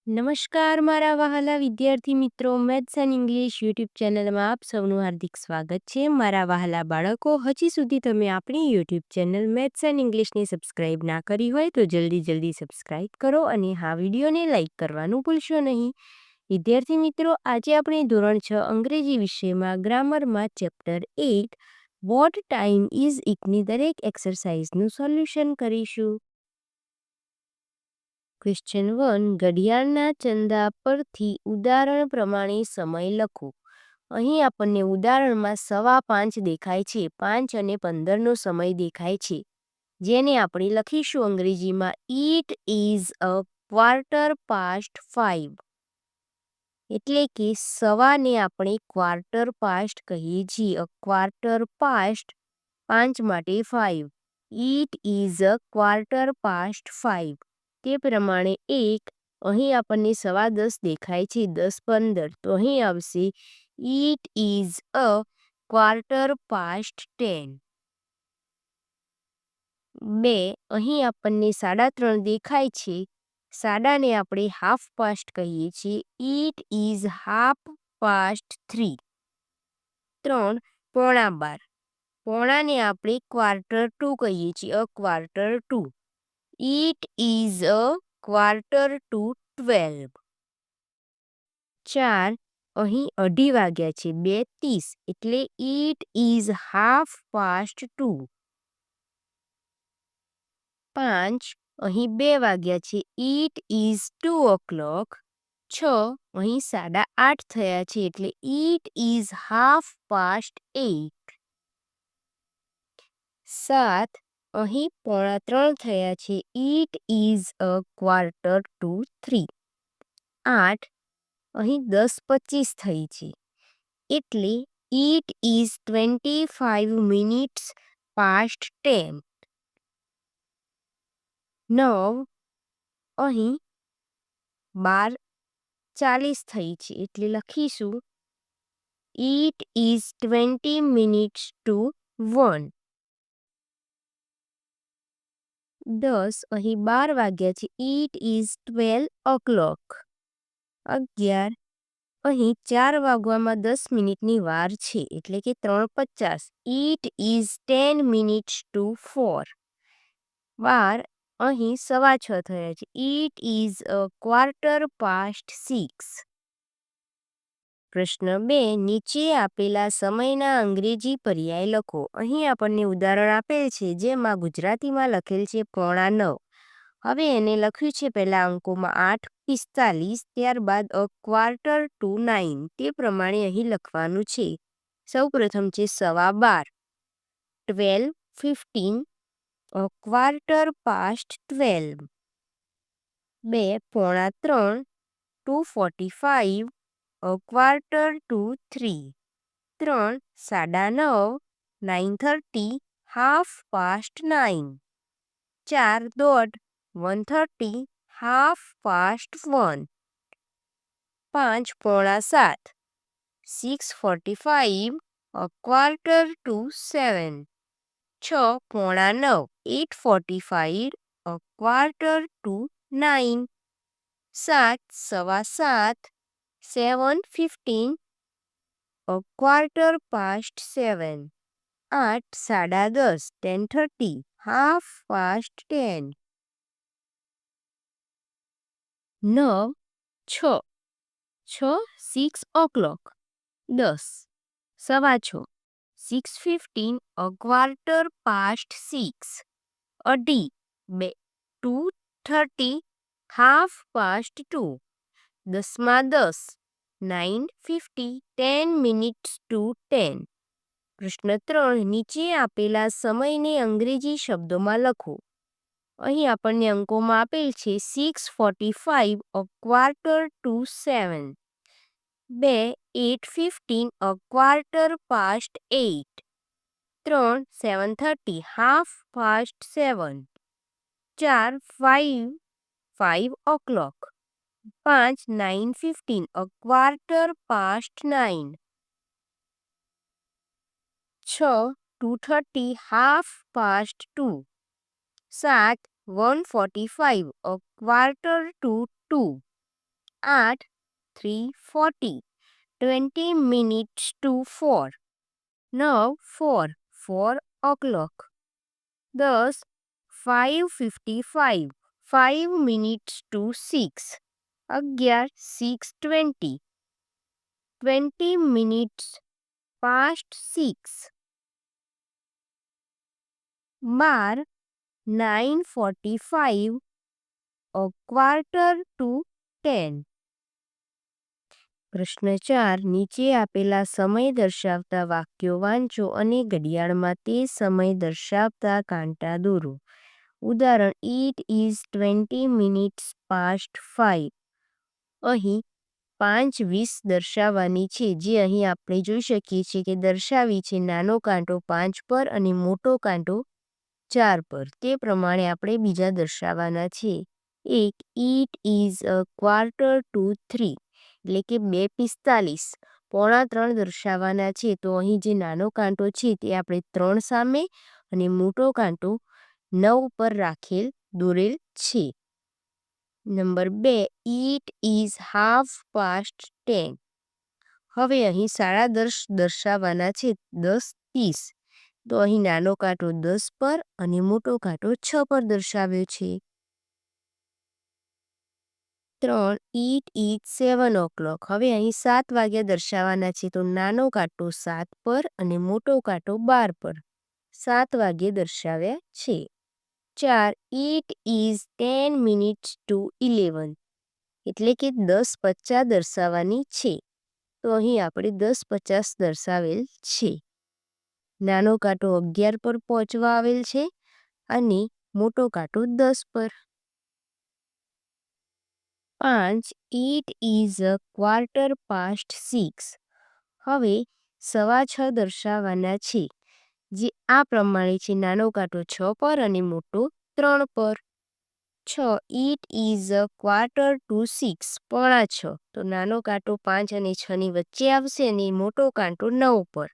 નમસ્કાર મારા વહાલા વિદ્યાર્થી મિત્રો, મેથ્સ એન્ડ ઇંગ્લિશ યુટ્યુબ ચેનલમાં આપ સૌનું હાર્દિક સ્વાગત છે. મારા વહાલા બાળકો, હજી સુધી તમે આપણી યુટ્યુબ ચેનલ મેથ્સ એન્ડ ઇંગ્લિશને સબસ્ક્રાઇબ ના કરી હોય તો જલ્દી સબસ્ક્રાઇબ કરો અને હા વિડીયોને લાઇક કરવાનું ભૂલશો નહીં. વિદ્યાર્થી મિત્રો, આજે આપણે ધોરણ 6 અંગ્રેજી વિષયમાં ગ્રામરમાં ચેપ્ટર 8 વોટ ટાઈમ ઇઝ ઇટની દરેક એક્સરસાઇઝનું સોલ્યુશન કરીશું. ક્વેશ્ચન 1, ઘડિયાળના ચંદા પરથી ઉદાહરણ પ્રમાણે સમય લખો. અહીં આપણને ઉદાહરણમાં 5:15 દેખાય છે. 5 અને 15નો સમય દેખાય છે, જેને આપણે લખીશું અંગ્રેજીમાં it is a quarter past 5. એટલે કે સવાને આપણે ક્વાર્ટર પાસ્ટ કહીએ છીએ. અ ક્વાર્ટર પાસ્ટ 5 માટે 5. It is a quarter past 5. તે પ્રમાણે અહીં આપણને 10:15 દેખાય છે. 10:15 તો અહીં આવશે it is a quarter past 10. 2, અહીં આપણને 3:30 દેખાય છે. સાડાને આપણે હાફ પાસ્ટ કહીએ છીએ. It is half past 3. 3, પોણા 12. પોણાને આપણે ક્વાર્ટર 2 કહીએ છીએ. A quarter 2. It is a quarter two 12. 4, અહીં 2:30 વાગ્યા છે. 2:30 એટલે ઇટ ઇઝ હાફ પાસ્ટ 2. 5, અહીં 2 વાગ્યા છે. It is 2 o'clock. 6, અહીં 8:30 થયા છે એટલે ઇટ ઇઝ હાફ પાસ્ટ 8. 7, અહીં 2:45 થયા છે. It is a quarter to 3. 8, અહીં 10:25 થઈ છે એટલે ઇટ ઇઝ 25 મિનિટ્સ પાસ્ટ 10. 9, અહીં 12:40 થઈ છે એટલે લખીશું ઇટ ઇઝ 20 મિનિટ્સ ટુ 1. 10, અહીં 12 વાગ્યા છે. It is 12 o'clock. 11, અહીં 4 વાગવામાં 10 મિનિટની વાર છે એટલે કે 3:50. It is 10 minutes two 4. 12, અહીં 6:15 થયા છે. It is a quarter past 6. પ્રશ્ન 2, નીચે આપેલા સમયના અંગ્રેજી પર્યાય લખો. અહીં આપણને ઉદાહરણ આપેલ છે, જેમાં ગુજરાતીમાં લખેલ છે 8:45. હવે એને લખ્યું છે પહેલા અંકોમાં 8:45, ત્યારબાદ અ ક્વાર્ટર ટુ 9. તે પ્રમાણે અહીં લખવાનું છે. સૌપ્રથમ છે 12:15. 12:15, a quarter past 12. 2, 2:45. 2:45, a quarter to 3. 3, 9:30. 9:30, half past 9. 4, 1:30. Half past 1. 5, 6:45. 6:45, a quarter to 7. 6, 8:45. 8:45, a quarter to 9. 7, 7:15. 7:15, a quarter past 7. 8, 10:30. 10:30, half past 10. 9, 6. 6 o'clock. 10, 6:15. 6:15, a quarter past 6. 2:30. 2:30, half past 2. 10:10. 9:50. 10 minutes two 10. પ્રશ્ન 3, નીચે આપેલા સમયને અંગ્રેજી શબ્દોમાં લખો. અહીં આપણને અંકોમાં આપેલ છે 6:45, a quarter to 7. 2, 8:15, a quarter past 8. 3, 7:30, half past 7. 4, 5 o'clock. 5, 9:15, a quarter past 9. 6, 2:30, half past 2. 7, 1:45, a quarter to 2. 8, 3:40. 20 minutes to 4. 9, 4. 4 o'clock. 10, 5:55. 5 minutes to 6. 11, 6:20. 20 minutes past 6. 12, 9:45. A quarter to 10. પ્રશ્ન 4. નીચે આપેલા સમય દર્શાવતા વાક્યો વાંચો અને ઘડિયાળમાં તે સમય દર્શાવતા કાંટા દોરો. ઉદાહરણ: ઇટ ઇઝ 20 મિનિટ્સ પાસ્ટ 5. અહીં 5:20 દર્શાવવાની છે, જે અહીં આપણે જોઈ શકીએ છીએ કે દર્શાવી છે નાનો કાંટો 5 પર અને મોટો કાંટો 4 પર. તે પ્રમાણે આપણે બીજા દર્શાવવાના છે. એક, it is a quarter to 3, એટલે કે 2:45. પોણા 3 દર્શાવવાના છે, તો અહીં જે નાનો કાંટો છે તે આપણે 3 સામે અને મોટો કાંટો 9 પર રાખેલ દોરેલ છે. Number 2, it is half past 10. હવે અહીં 10:30 દર્શાવવાના છે, 10:30. તો અહીં નાનો કાંટો 10 પર અને મોટો કાંટો 6 પર દર્શાવ્યો છે. 3, ઇટ ઇઝ 7 o'clock. હવે અહીં 7 વાગ્યા દર્શાવવાના છે, તો નાનો કાંટો 7 પર અને મોટો કાંટો 12 પર. 7 વાગ્યે દર્શાવ્યા છે. 4, ઇટ ઇઝ 10 minutes to 11. એટલે કે 10:50 દર્શાવવાની છે, તો અહીં આપણે 10:50 દર્શાવેલ છે. નાનો કાંટો 11 પર પહોંચવા આવેલ છે અને મોટો કાંટો 10 પર. 5, it is a quarter past 6. હવે 6:15 દર્શાવવાના છે, જે આ પ્રમાણે છે. નાનો કાંટો 6 પર અને મોટો 3 પર. 6, it is a quarter two 6. પોણા 6. તો નાનો કાંટો 5 અને 6ની વચ્ચે આવશે અને મોટો કાંટો 9 પર.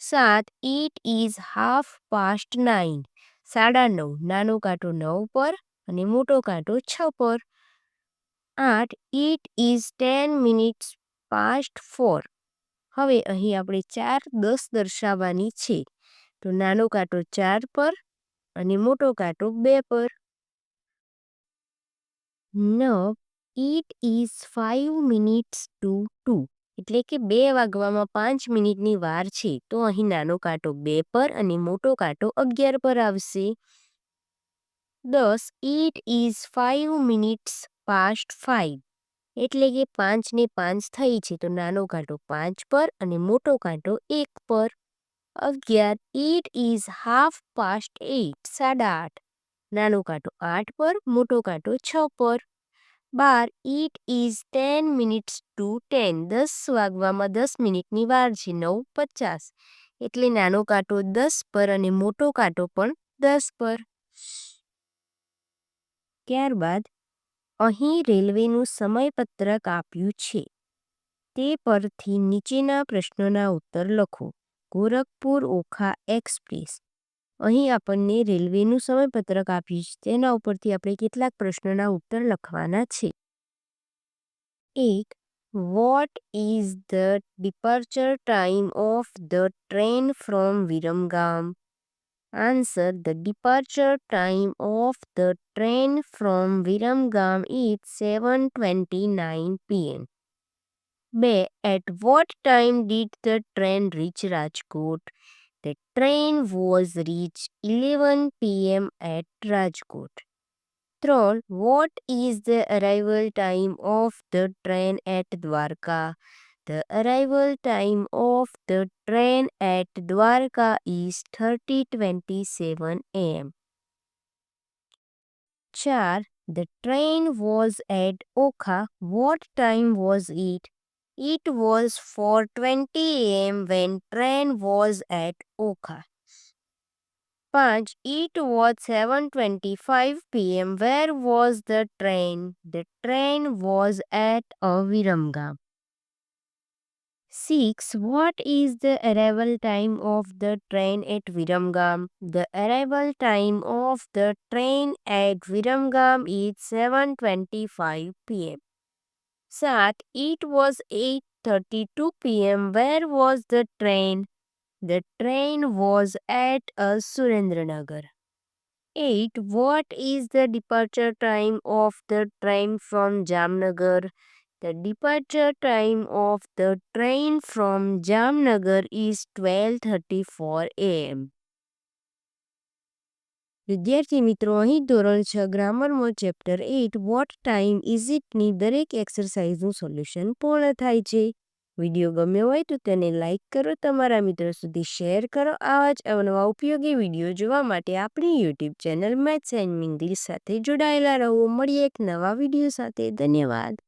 7, ઇટ ઇઝ હાફ પાસ્ટ 9. 9:30. નાનો કાંટો 9 પર અને મોટો કાંટો 6 પર. 8, ઇટ ઇઝ 10 મિનિટ્સ પાસ્ટ 4. હવે અહીં આપણે 4:10 દર્શાવવાની છે, તો નાનો કાંટો 4 પર અને મોટો કાંટો 2 પર. 9, ઇટ ઇઝ 5 મિનિટ્સ ટુ 2. એટલે કે 2 વાગવામાં 5 મિનિટની વાર છે, તો અહીં નાનો કાંટો 2 પર અને મોટો કાંટો 11 પર આવશે. 10, ઇટ ઇઝ 5 મિનિટ્સ પાસ્ટ 5. એટલે કે 5 ને 5 થઈ છે, તો નાનો કાંટો 5 પર અને મોટો કાંટો 1 પર. 11, ઇટ ઇઝ હાફ પાસ્ટ 8. 8:30. નાનો કાંટો 8 પર, મોટો કાંટો 6 પર. 12, ઇટ ઇઝ 10 મિનિટ્સ ટુ 10. 10 વાગવામાં 10 મિનિટની વાર છે, 9:50. એટલે નાનો કાંટો 10 પર અને મોટો કાંટો પણ 10 પર. ત્યારબાદ અહીં રેલવેનું સમયપત્રક આપ્યું છે, તે પરથી નીચેના પ્રશ્નોના ઉત્તર લખો. ગોરખપુર ઓખા એક્સપ્રેસ. અહીં આપણને રેલવેનું સમયપત્રક આપ્યું છે, તેના ઉપરથી આપણે કેટલાક પ્રશ્નોના ઉત્તર લખવાના છે. 1. What is the departure time of the train from Viramgam? Answer: the departure time of the train from Viramgam is 7:29 p.m. 2. At what time did the train reach Rajkot? The train was reached 11 p.m. at Rajkot. 3. What is the arrival time of the train at Dwarka? The arrival time of the train at Dwarka is 30:27 a.m. 4. The train was at Okha. What time was it? It was 4:20 a.m. when train was at Okha. 5. It was 7:25 p.m. Where was the train? The train was at Viramgam. 6. What is the arrival time of the train at Viramgam? The arrival time of the train at Viramgam is 7:25 p.m. 7. It was 8:32 p.m. Where was the train? The train was at Surendranagar. 8. What is the departure time of the train from Jamnagar? The departure time of the train from Jamnagar is 12:34 a.m. વિદ્યાર્થી મિત્રો, અહીં ધોરણ 6 ગ્રામરમાં chapter 8 what time is ઇટની દરેક એક્સરસાઇઝનું solution પૂર્ણ થાય છે. Video ગમ્યો હોય તો તેને લાઇક કરો, તમારા મિત્રો સુધી શેર કરો. આવા જ અવનવા ઉપયોગી વિડીયો જોવા માટે આપણી YouTube channel maths and English સાથે જોડાયેલા રહો. મળીએ એક નવા વિડીયો સાથે. ધન્યવાદ.